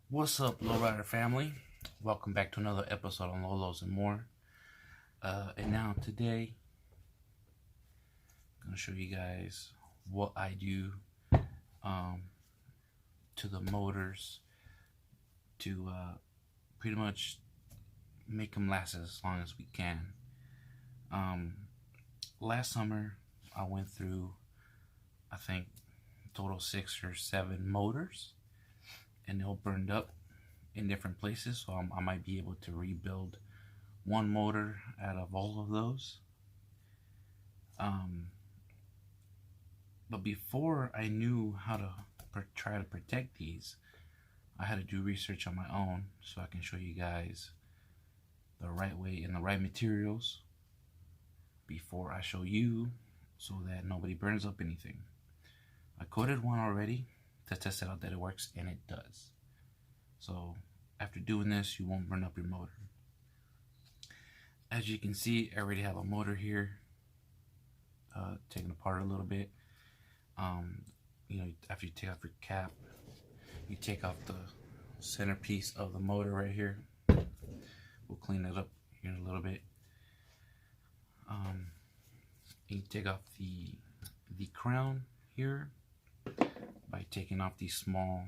What's up, lowrider family? Welcome back to another episode on Lolos and More. And now today, I'm gonna show you guys what I do um, to the motors to pretty much make them last as long as we can. Last summer, I went through, I think, total 6 or 7 motors, and they all burned up in different places, so I might be able to rebuild one motor out of all of those. But before I knew how to try to protect these, I had to do research on my own so I can show you guys the right way and the right materials before I show you, so that nobody burns up anything. I coated one already to test it out that it works, and it does. So after doing this, you won't burn up your motor. As you can see, I already have a motor here, taken apart a little bit. After you take off your cap, you take off the centerpiece of the motor right here. We'll clean it up here in a little bit. You take off the crown here by taking off these small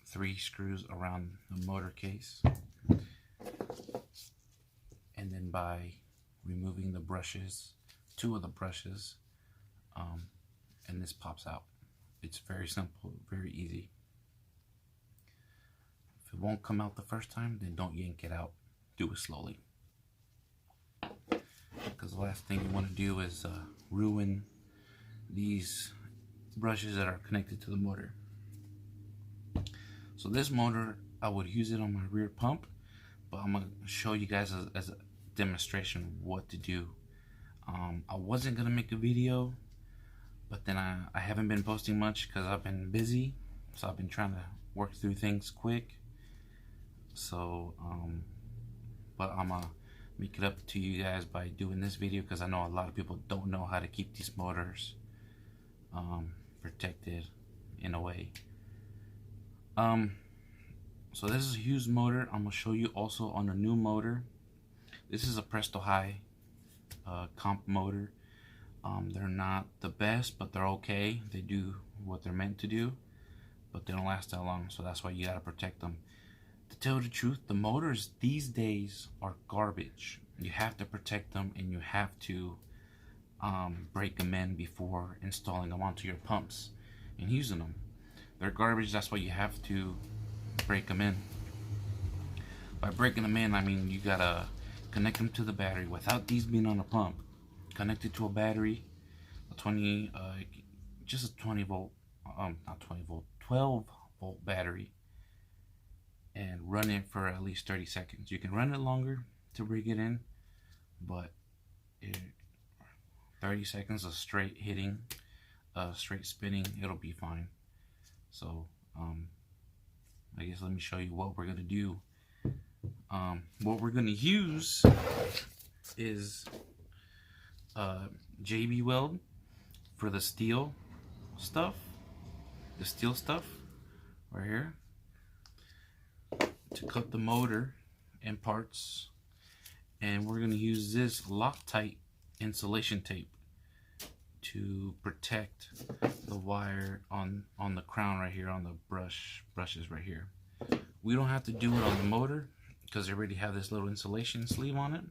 3 screws around the motor case, and then by removing the brushes, 2 of the brushes, and this pops out. It's very simple, very easy. If it won't come out the first time, then don't yank it out. Do it slowly, because the last thing you want to do is ruin these brushes that are connected to the motor. So this motor, I would use it on my rear pump, but I'm going to show you guys as a demonstration what to do. I wasn't going to make a video, but then I haven't been posting much because I've been busy, so I've been trying to work through things quick. So but I'm gonna make it up to you guys by doing this video, because I know a lot of people don't know how to keep these motors protected in a way. So this is a used motor. I'm gonna show you also on a new motor. This is a Presto High comp motor. They're not the best, but they're okay. They do what they're meant to do, but they don't last that long, so that's why you gotta protect them. To tell the truth, the motors these days are garbage. You have to protect them, and you have to break them in before installing them onto your pumps and using them. They're garbage, that's why you have to break them in. By breaking them in, I mean you gotta connect them to the battery without these being on a pump. Connect it to a battery, just a 20 volt, not 20 volt, 12 volt battery, and run it for at least 30 seconds. You can run it longer to bring it in, but 30 seconds of straight hitting, straight spinning, it'll be fine. So I guess let me show you what we're gonna do. What we're gonna use is JB Weld for the steel stuff, right here, to cut the motor in parts, and we're going to use this Loctite insulation tape to protect the wire on the crown right here, on the brushes right here. We don't have to do it on the motor because they already have this little insulation sleeve on it,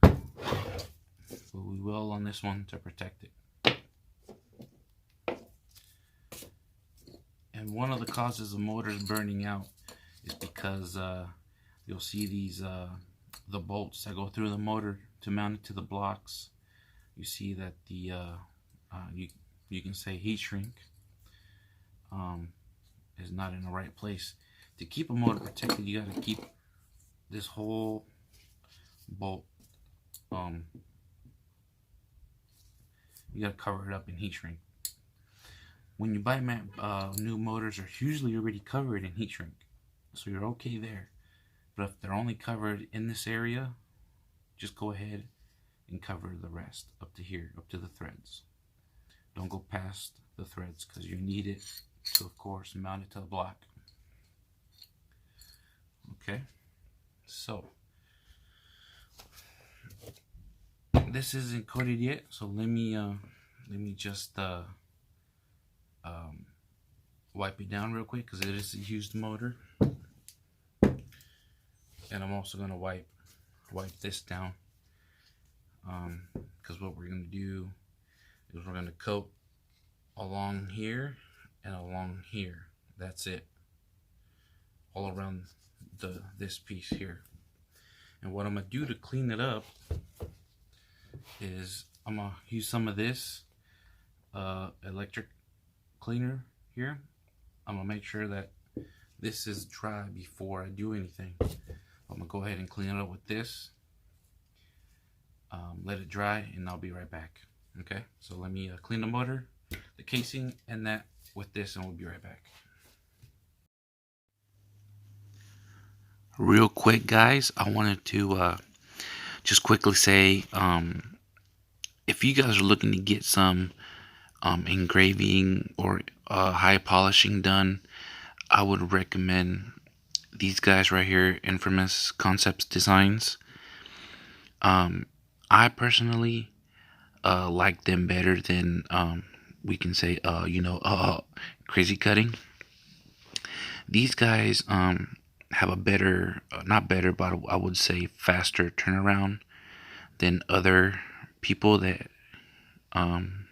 but we will on this one to protect it. And one of the causes of motors burning out is because you'll see these the bolts that go through the motor to mount it to the blocks. You see that the you can say heat shrink is not in the right place. To keep a motor protected, you got to keep this whole bolt, you got to cover it up in heat shrink. When you buy new motors, are usually already covered in heat shrink, so you're okay there. But if they're only covered in this area, just go ahead and cover the rest up to here, up to the threads. Don't go past the threads, because you need it to, of course, mount it to the block. Okay, so this isn't coated yet, so let me just wipe it down real quick because it is a used motor, and I'm also gonna wipe this down because what we're gonna do is we're gonna coat along here and along here. That's it, all around this piece here. And what I'm gonna do to clean it up is I'm gonna use some of this electric cleaner here. I'm gonna make sure that this is dry before I do anything. I'm gonna go ahead and clean it up with this, let it dry, and I'll be right back. Okay, so let me clean the motor, the casing, and that with this, and we'll be right back. Real quick, guys, I wanted to just quickly say, if you guys are looking to get some engraving or high polishing done, I would recommend these guys right here, Infamous Concepts Designs. I personally like them better than we can say Crazy Cutting. These guys have a better, not better, but I would say faster turnaround than other people that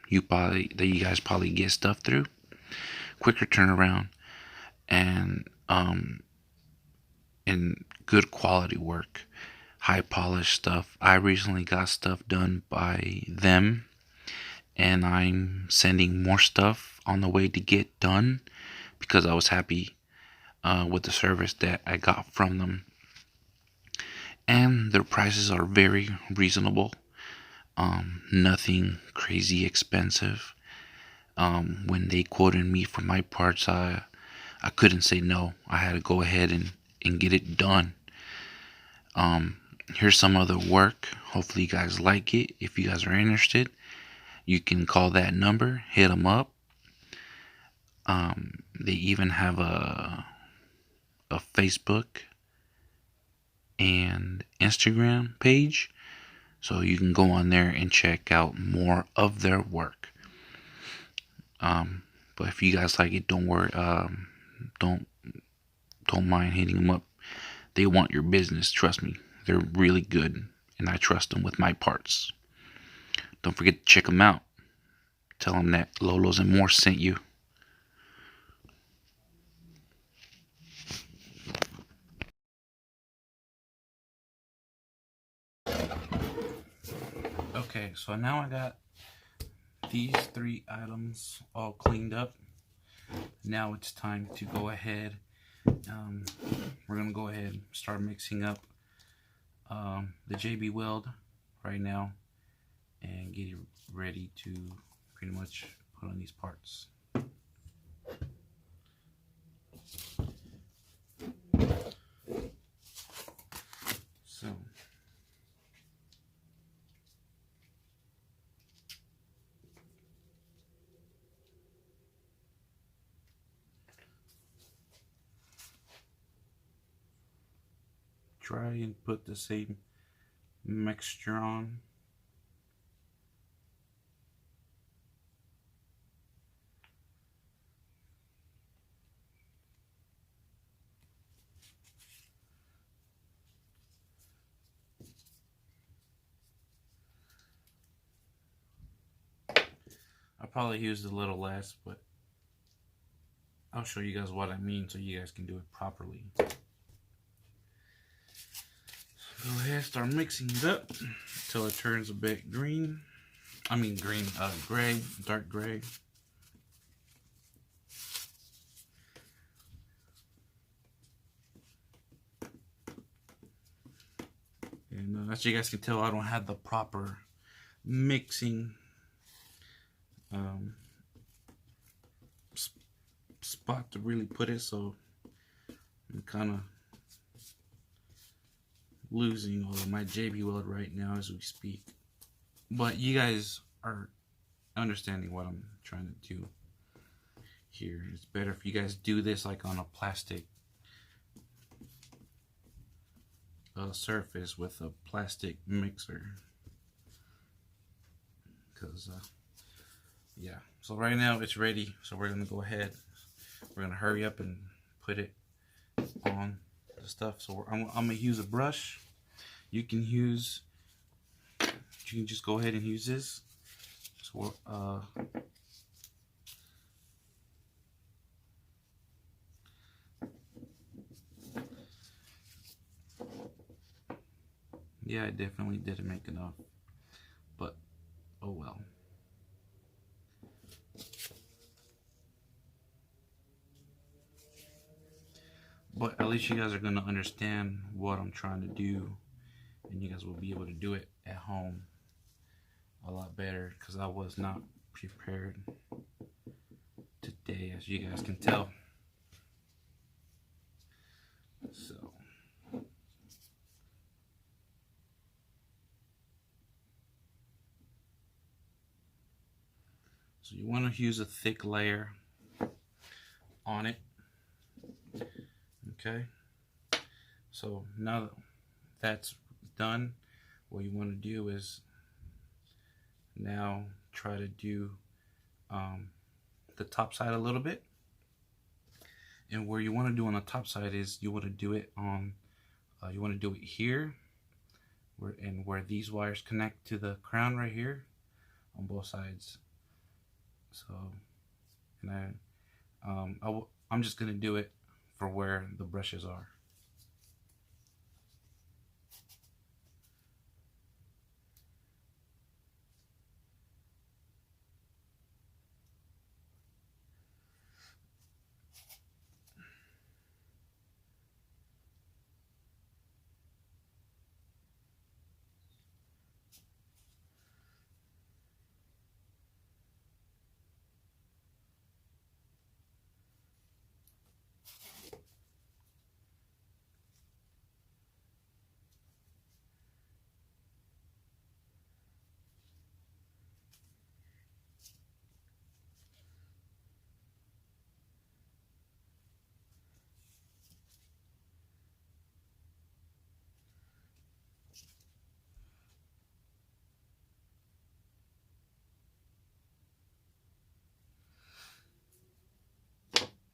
you guys probably get stuff through. Quicker turnaround and good quality work, high polished stuff. I recently got stuff done by them, and I'm sending more stuff on the way to get done because I was happy with the service that I got from them, and their prices are very reasonable. Nothing crazy expensive. When they quoted me for my parts, I couldn't say no. I had to go ahead and get it done. Here's some other work. Hopefully you guys like it. If you guys are interested, you can call that number, hit them up. They even have a Facebook and Instagram page, so you can go on there and check out more of their work. But if you guys like it, don't worry. Don't mind hitting them up. They want your business. Trust me, they're really good, and I trust them with my parts. Don't forget to check them out. Tell them that Lolo's and More sent you. Okay, so now I got these 3 items all cleaned up. Now it's time to go ahead. We're gonna go ahead and start mixing up the JB Weld right now and get it ready to pretty much put on these parts. So try and put the same mixture on. I probably used a little less, but I'll show you guys what I mean so you guys can do it properly. Go ahead, start mixing it up until it turns a bit green. I mean green, gray, dark gray. And as you guys can tell, I don't have the proper mixing spot to really put it, so I'm kind of losing all of my JB Weld right now as we speak. But you guys are understanding what I'm trying to do here. It's better if you guys do this like on a plastic surface with a plastic mixer. Because yeah, so right now it's ready, so we're gonna go ahead, we're gonna hurry up and put it on the stuff. So I'm gonna use a brush. You can just go ahead and use this. So yeah, I definitely didn't make enough, but oh well. But at least you guys are gonna understand what I'm trying to do, and you guys will be able to do it at home a lot better, because I was not prepared today, as you guys can tell. So you want to use a thick layer on it. Okay, so now that that's done, what you want to do is now try to do the top side a little bit. And where you want to do on the top side is you want to do it on you want to do it here, where these wires connect to the crown right here on both sides. So, and I'm just gonna do it for where the brushes are.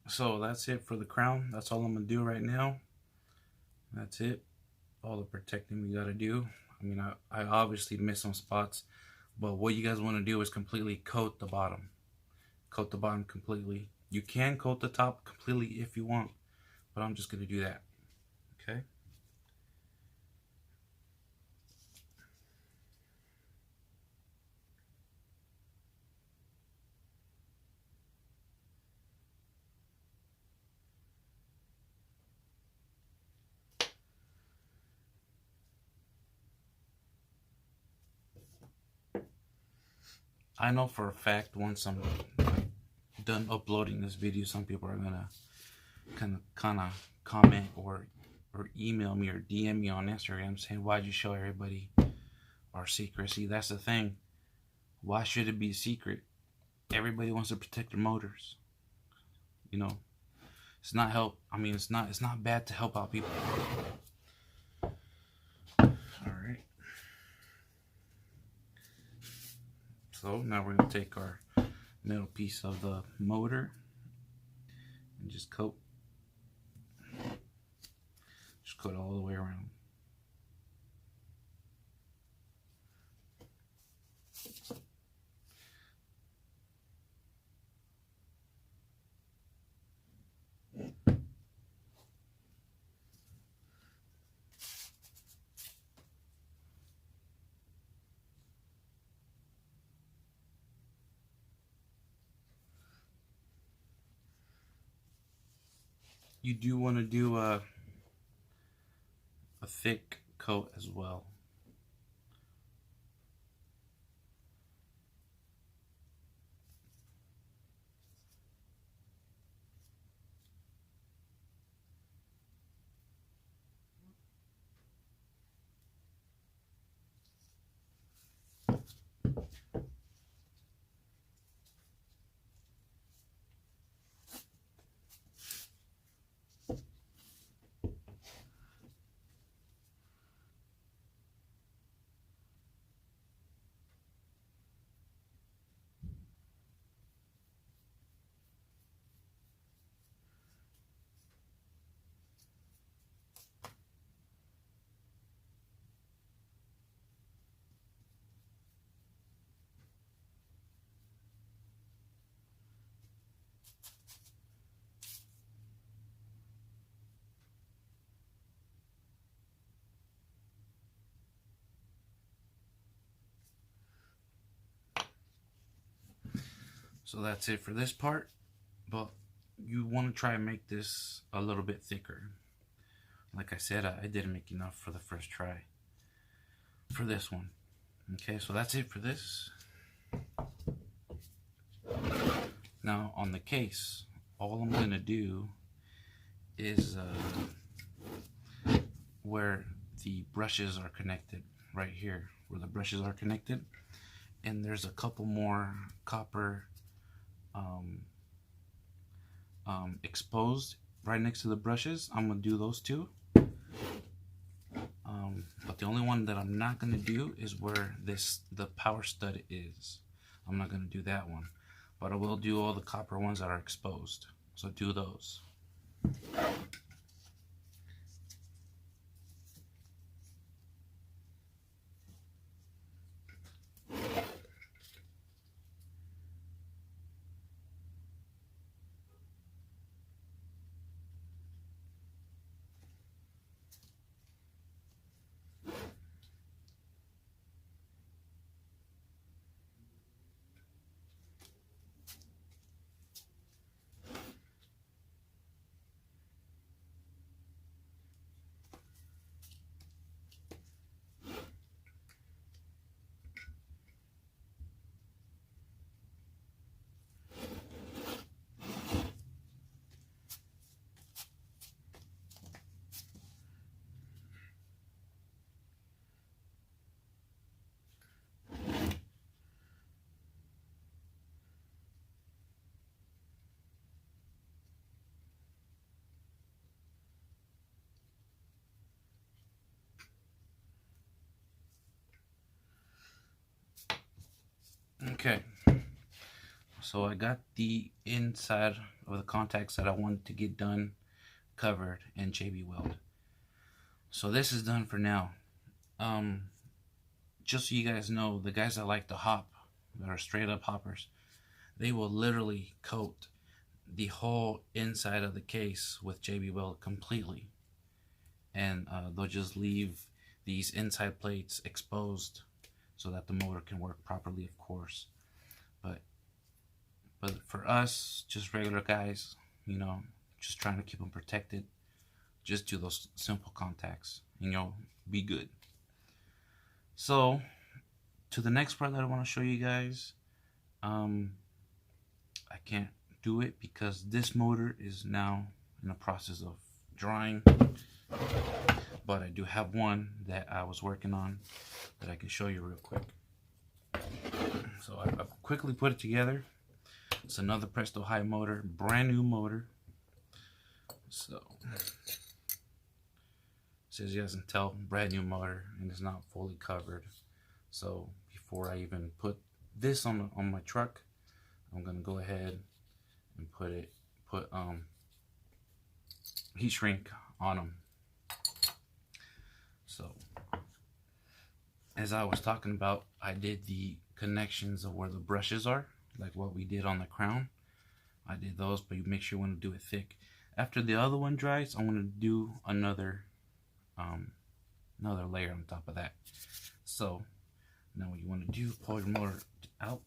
So that's it for the crown. That's all I'm gonna do right now. That's it. All the protecting we gotta do. I mean, I obviously missed some spots, but what you guys want to do is completely coat the bottom. Coat the bottom completely. You can coat the top completely if you want, but I'm just gonna do that. Okay. I know for a fact once I'm done uploading this video, some people are gonna kind of comment or email me or DM me on Instagram saying, why'd you show everybody our secrecy? That's the thing. Why should it be a secret? Everybody wants to protect their motors. You know, it's not help. I mean, it's not bad to help out people. All right. So now we're gonna take our middle piece of the motor and just coat all the way around. You do want to do a thick coat as well. So that's it for this part, but you want to try and make this a little bit thicker. Like I said, I didn't make enough for the first try for this one. Okay, so that's it for this. Now on the case, all I'm gonna do is where the brushes are connected, right here where the brushes are connected, and there's a couple more copper exposed right next to the brushes. I'm gonna do those two, but the only one that I'm not gonna do is where the power stud is. I'm not gonna do that one, but I will do all the copper ones that are exposed, so do those. Okay, so I got the inside of the contacts that I wanted to get done covered in JB Weld. So this is done for now. Just so you guys know, the guys that like to hop, that are straight up hoppers, they will literally coat the whole inside of the case with JB Weld completely, and they'll just leave these inside plates exposed so that the motor can work properly, of course. But for us, just regular guys, you know, just trying to keep them protected, just do those simple contacts and you'll be good. So to the next part that I want to show you guys, I can't do it because this motor is now in the process of drying, but I do have one that I was working on that I can show you real quick. So I quickly put it together. It's another Presto High motor, brand new motor. So as you guys can tell, brand new motor, and it's not fully covered. So before I even put this on my truck, I'm gonna go ahead and put heat shrink on them. So as I was talking about, I did the connections of where the brushes are, like what we did on the crown. I did those, but you make sure you want to do it thick. After the other one dries, I want to do another layer on top of that. So now what you want to do, pull your motor out.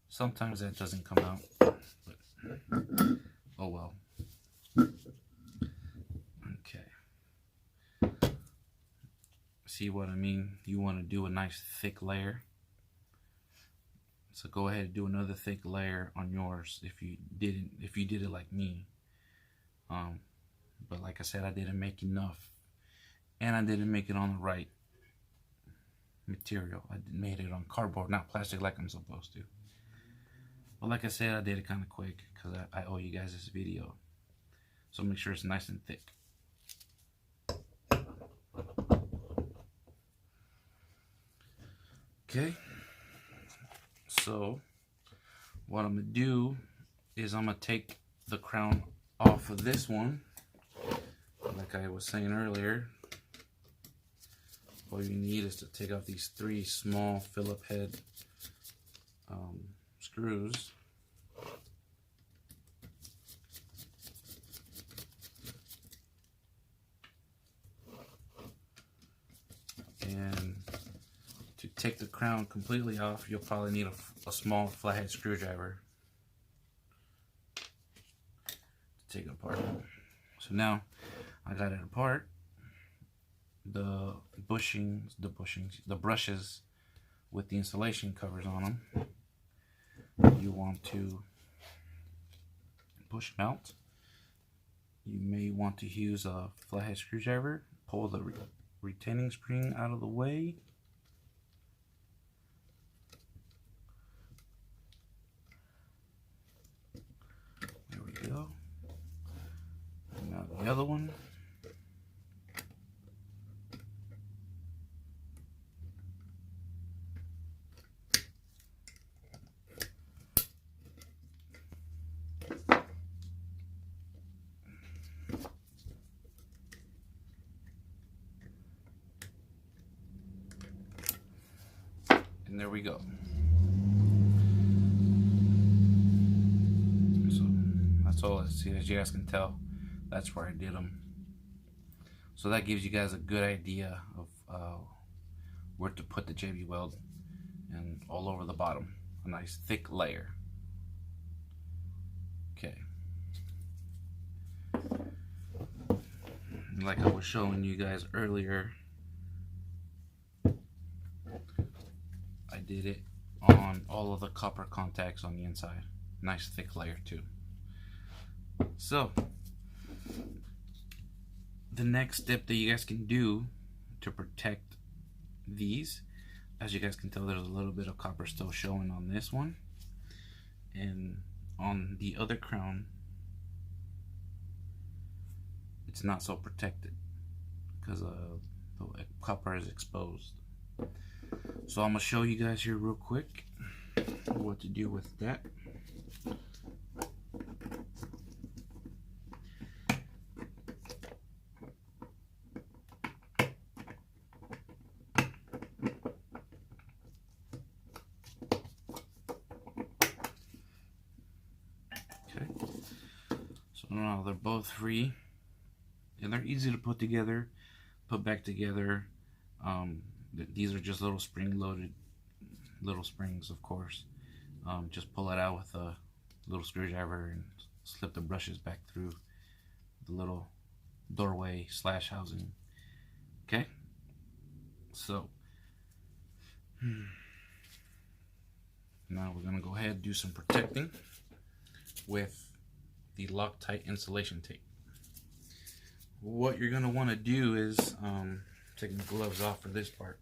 Sometimes that doesn't come out, but oh well. Okay, see what I mean? You want to do a nice thick layer. So go ahead and do another thick layer on yours if you did it like me. But like I said, I didn't make enough, and I didn't make it on the right material. I made it on cardboard, not plastic like I'm supposed to. But like I said, I did it kind of quick because I owe you guys this video. So make sure it's nice and thick. Okay. So what I'm gonna do is I'm gonna take the crown off of this one, like I was saying earlier. All you need is to take off these 3 small Phillip head screws. And to take the crown completely off, you'll probably need a small flathead screwdriver to take it apart. So now I got it apart. The brushes with the insulation covers on them, you want to push them out. You may want to use a flathead screwdriver, pull the retaining spring out of the way. There we go. And now the other one. And there we go. So that's all. As you guys can tell, that's where I did them. So that gives you guys a good idea of where to put the JB Weld, and all over the bottom, a nice thick layer. Okay. Like I was showing you guys earlier, I did it on all of the copper contacts on the inside. Nice thick layer too. So the next step that you guys can do to protect these, as you guys can tell, there's a little bit of copper still showing on this one, and on the other crown it's not so protected because the copper is exposed. So I'm gonna show you guys here real quick what to do with that. Okay, so now they're both free, and they're easy to put together, put back together. These are just little spring-loaded little springs, of course. Just pull it out with a little screwdriver and slip the brushes back through the little doorway / housing. Okay, so now we're gonna go ahead and do some protecting with the Loctite insulation tape. What you're gonna want to do is taking the gloves off for this part.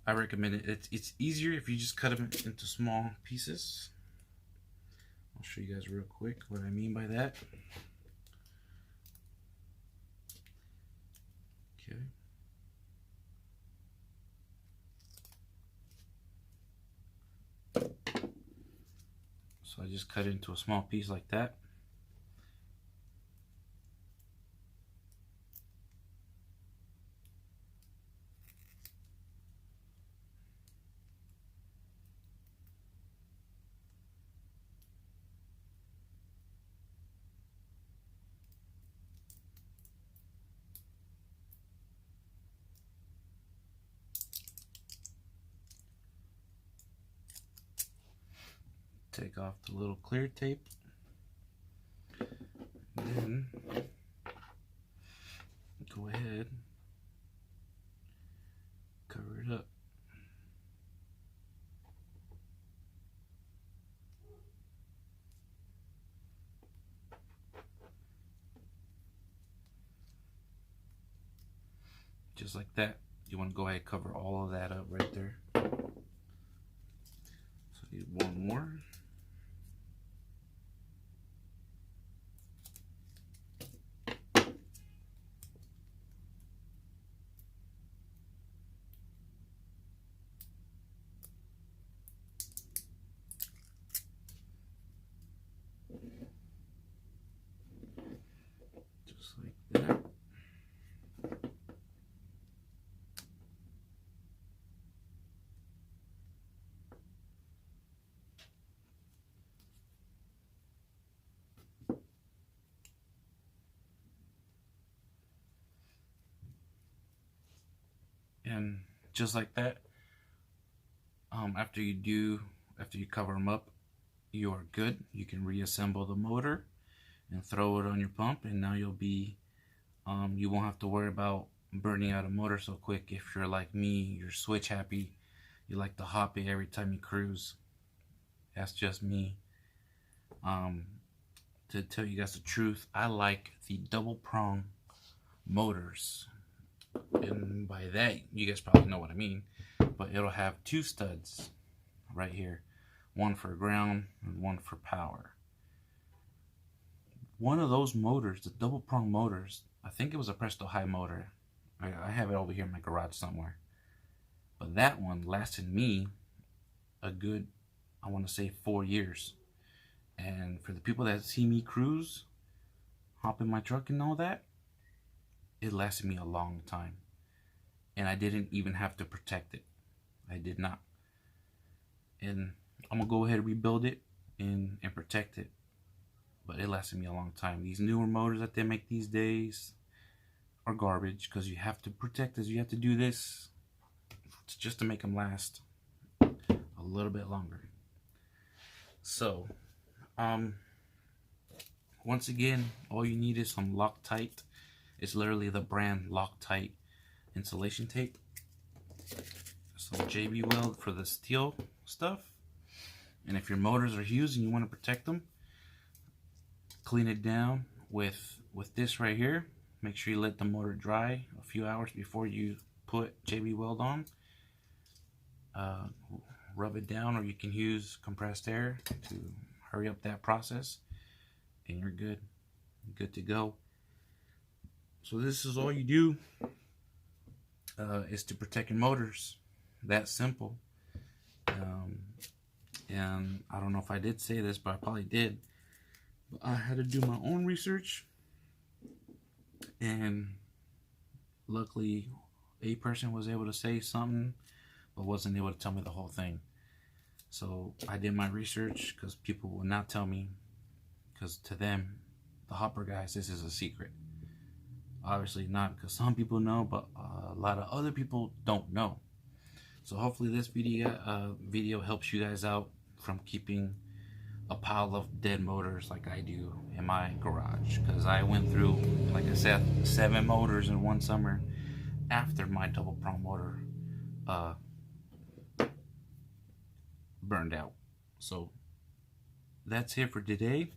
I recommend it. It's easier if you just cut them into small pieces. I'll show you guys real quick what I mean by that. Okay. So I just cut it into a small piece like that. Take off the little clear tape, and then go ahead, cover it up. Just like that. You want to go ahead and cover all of that up right there. So I need one more. Just like that. And just like that, after you cover them up, you are good. You can reassemble the motor and throw it on your pump, and now you'll be you won't have to worry about burning out a motor so quick. If you're like me, you're switch happy, you like to hop it every time you cruise. That's just me. To tell you guys the truth, I like the double prong motors, and by that you guys probably know what I mean, but it'll have two studs right here, one for ground and one for power. One of those motors, the double prong motors, I think it was a Presto High motor. I have it over here in my garage somewhere. But that one lasted me a good, I want to say 4 years. And for the people that see me cruise, hop in my truck and all that, it lasted me a long time. And I didn't even have to protect it. I did not. And I'm going to go ahead and rebuild it and protect it. But it lasted me a long time. These newer motors that they make these days are garbage, because you have to protect this. You have to do this just to make them last a little bit longer. So, once again, all you need is some Loctite. It's literally the brand Loctite insulation tape. Some JB Weld for the steel stuff. And if your motors are used and you want to protect them, clean it down with this right here. Make sure you let the motor dry a few hours before you put JB Weld on. Rub it down, or you can use compressed air to hurry up that process, and you're good. Good to go. So this is all you do, is to protect your motors. That simple. And I don't know if I did say this, but I probably did. But I had to do my own research, and luckily a person was able to say something, but wasn't able to tell me the whole thing. So I did my research, because people will not tell me, because to them, the hopper guys, this is a secret. Obviously not, because some people know, but a lot of other people don't know. So hopefully this video helps you guys out from keeping a pile of dead motors like I do in my garage, because I went through, like I said, 7 motors in one summer after my double prong motor burned out. So that's it for today.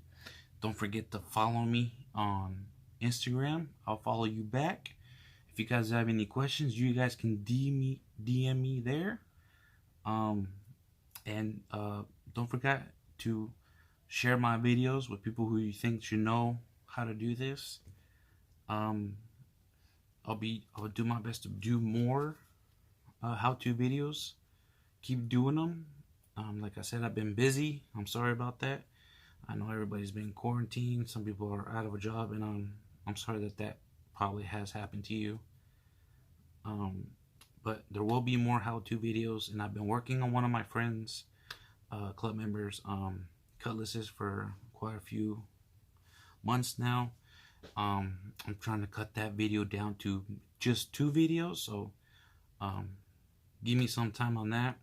Don't forget to follow me on Instagram. I'll follow you back. If you guys have any questions, you guys can DM me there. And don't forget to share my videos with people who you think should know how to do this. I'll do my best to do more how-to videos. Keep doing them. Like I said, I've been busy. I'm sorry about that. I know everybody's been quarantined. Some people are out of a job, and I'm sorry that probably has happened to you. But there will be more how-to videos, and I've been working on one of my friends, club members, cutlasses for quite a few months now. I'm trying to cut that video down to just 2 videos, so give me some time on that,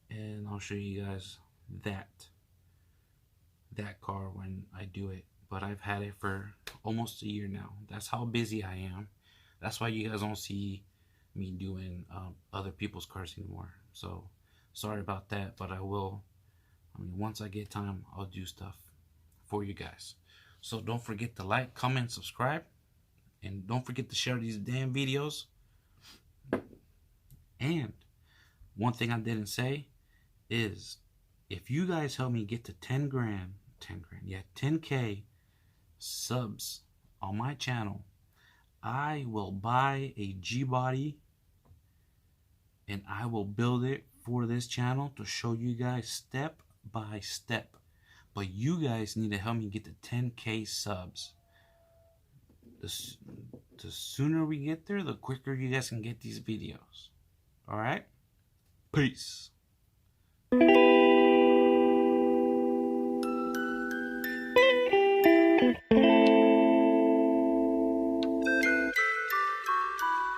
and I'll show you guys that car when I do it. But I've had it for almost a year now. That's how busy I am. That's why you guys don't see me doing other people's cars anymore. So sorry about that, but I will. I mean, once I get time, I'll do stuff for you guys. So don't forget to like, comment, subscribe, and don't forget to share these damn videos. And one thing I didn't say is, if you guys help me get to 10K subs on my channel, I will buy a G-body and I will build it for this channel to show you guys step by step. But you guys need to help me get to 10K subs. The sooner we get there, the quicker you guys can get these videos. Alright? Peace.